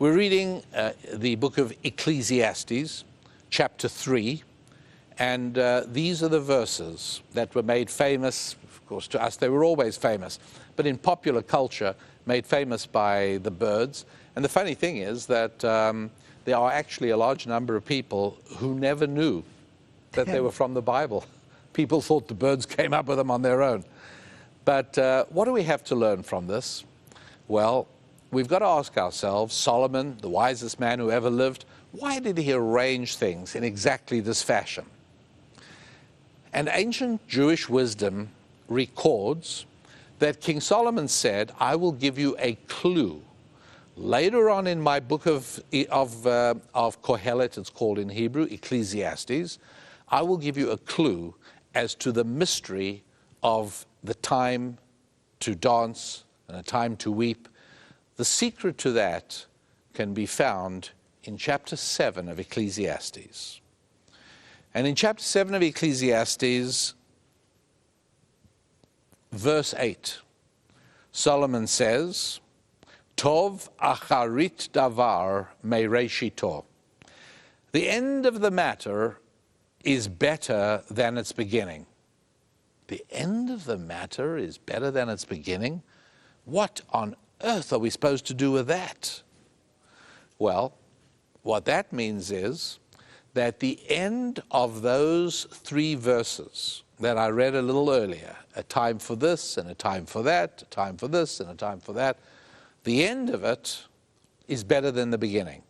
We're reading the book of Ecclesiastes, chapter 3, and these are the verses that were made famous. Of course, to us they were always famous, but in popular culture, made famous by the birds. And the funny thing is that there are actually a large number of people who never knew that they were from the Bible. People thought the birds came up with them on their own. But what do we have to learn from this? Well, we've got to ask ourselves, Solomon, the wisest man who ever lived, why did he arrange things in exactly this fashion? And ancient Jewish wisdom records that King Solomon said, I will give you a clue. Later on in my book of Kohelet, it's called in Hebrew, Ecclesiastes, I will give you a clue as to the mystery of the time to dance and a time to weep. The secret to that can be found in chapter 7 of Ecclesiastes. And in chapter 7 of Ecclesiastes, verse 8, Solomon says, Tov acharit davar meireshito. The end of the matter is better than its beginning. The end of the matter is better than its beginning? What on earth are we supposed to do with that? Well, what that means is that the end of those 3 verses that I read a little earlier, a time for this and a time for that, a time for this and a time for that, the end of it is better than the beginning.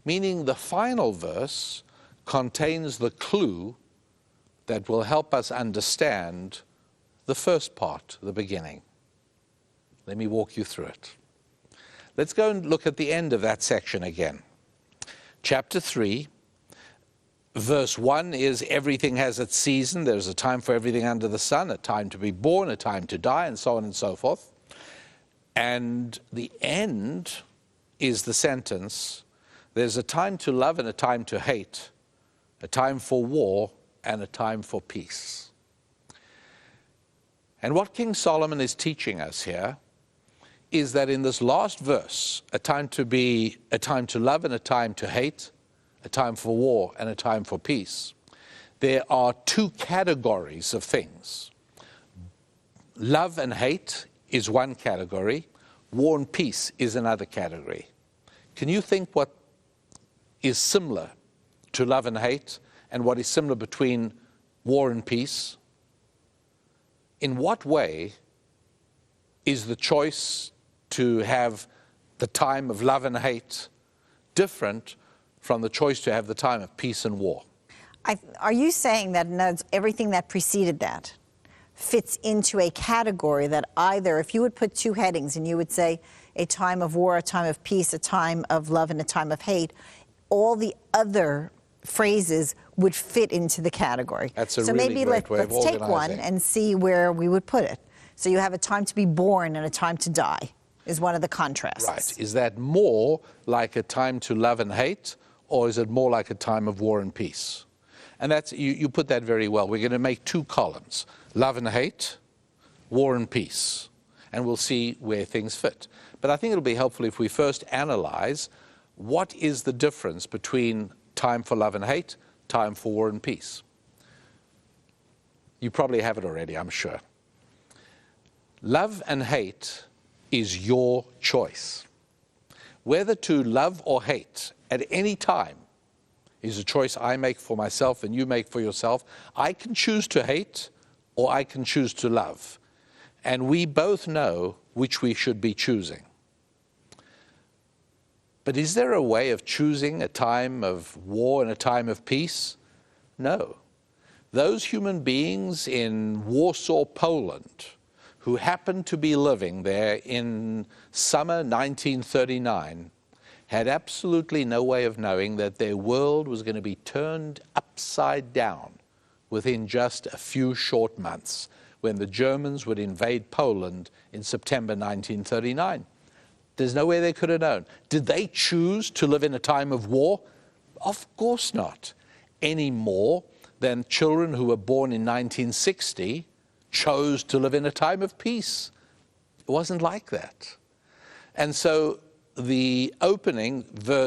Meaning the final verse contains the clue that will help us understand the first part, the beginning. Let me walk you through it. Let's go and look at the end of that section again. Chapter 3, verse 1 is everything has its season. There's a time for everything under the sun, a time to be born, a time to die, and so on and so forth. And the end is the sentence, there's a time to love and a time to hate, a time for war and a time for peace. And what King Solomon is teaching us here is that in this last verse, a time to love and a time to hate, a time for war and a time for peace, there are 2 categories of things. Love and hate is one category, war and peace is another category. Can you think what is similar to love and hate and what is similar between war and peace? In what way is the choice to have the time of love and hate different from the choice to have the time of peace and war? Are you saying that everything that preceded that fits into a category that either, if you would put 2 headings and you would say a time of war, a time of peace, a time of love, and a time of hate, all the other phrases would fit into the category? That's a so really maybe great way of let's take one organizing. and see where we would put it. So you have a time to be born and a time to die is one of the contrasts. Right. Is that more like a time to love and hate, or is it more like a time of war and peace? And that's you put that very well. We're going to make 2 columns, love and hate, war and peace, and we'll see where things fit. But I think it'll be helpful if we first analyze what is the difference between time for love and hate, time for war and peace. You probably have it already, I'm sure. Love and hate is your choice. Whether to love or hate at any time is a choice I make for myself and you make for yourself. I can choose to hate or I can choose to love. And we both know which we should be choosing. But is there a way of choosing a time of war and a time of peace? No. Those human beings in Warsaw, Poland, who happened to be living there in summer 1939, had absolutely no way of knowing that their world was going to be turned upside down within just a few short months when the Germans would invade Poland in September 1939. There's no way they could have known. Did they choose to live in a time of war? Of course not. Any more than children who were born in 1960 chose to live in a time of peace. It wasn't like that. And so the opening,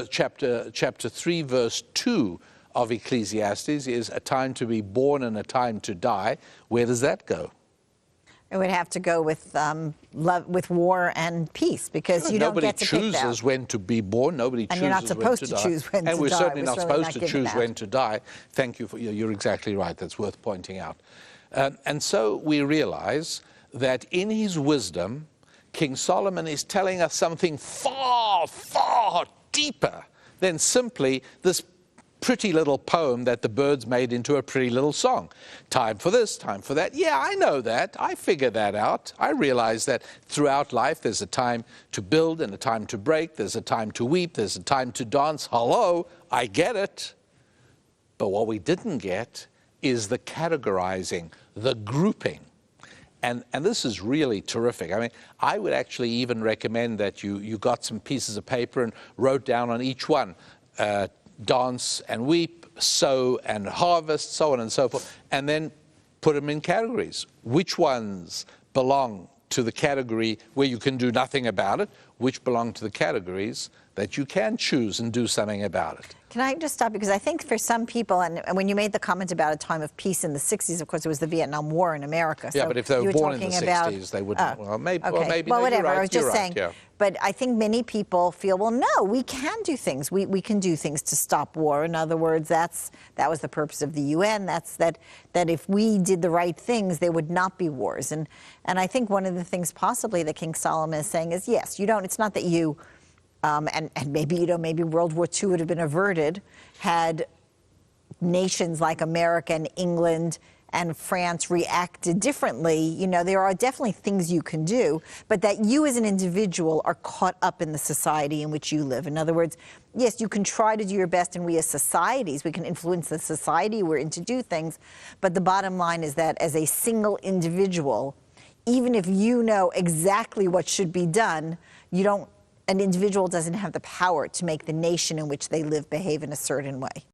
chapter 3, verse 2 of Ecclesiastes is a time to be born and a time to die. Where does that go? It would have to go with love, with war and peace, because you don't get to pick that. Nobody chooses when to be born. Nobody chooses when to die. And you're not supposed to choose when to die. And we're certainly not supposed to choose that. when to die. Thank you for you're exactly right. That's worth pointing out. And so we realize that in his wisdom, King Solomon is telling us something far, far deeper than simply this pretty little poem that the birds made into a pretty little song. Time for this, time for that. Yeah, I know that. I figure that out. I realize that throughout life there's a time to build and a time to break. There's a time to weep. There's a time to dance. Hello, I get it. But what we didn't get is the categorizing, the grouping. And this is really terrific. I mean, I would actually even recommend that you got some pieces of paper and wrote down on each one, dance and weep, sow and harvest, so on and so forth, and then put them in categories. Which ones belong to the category where you can do nothing about it? Which belong to the categories that you can choose and do something about it? Can I just stop? Because I think for some people, and when you made the comment about a time of peace in the 60s, of course, it was the Vietnam War in America. Yeah, so but if they were born in the 60s, they wouldn't. Well, maybe. Okay. Well, maybe. Well, No, whatever. right, I was just saying. Yeah. But I think many people feel, well, no, we can do things. We can do things to stop war. In other words, that was the purpose of the UN. That if we did the right things, there would not be wars. And I think one of the things possibly that King Solomon is saying is, yes, you don't. It's not that you. And maybe, maybe World War II would have been averted had nations like America and England and France reacted differently. There are definitely things you can do, but that you as an individual are caught up in the society in which you live. In other words, yes, you can try to do your best, and we as societies, we can influence the society we're in to do things, but the bottom line is that as a single individual, even if you know exactly what should be done, an individual doesn't have the power to make the nation in which they live behave in a certain way.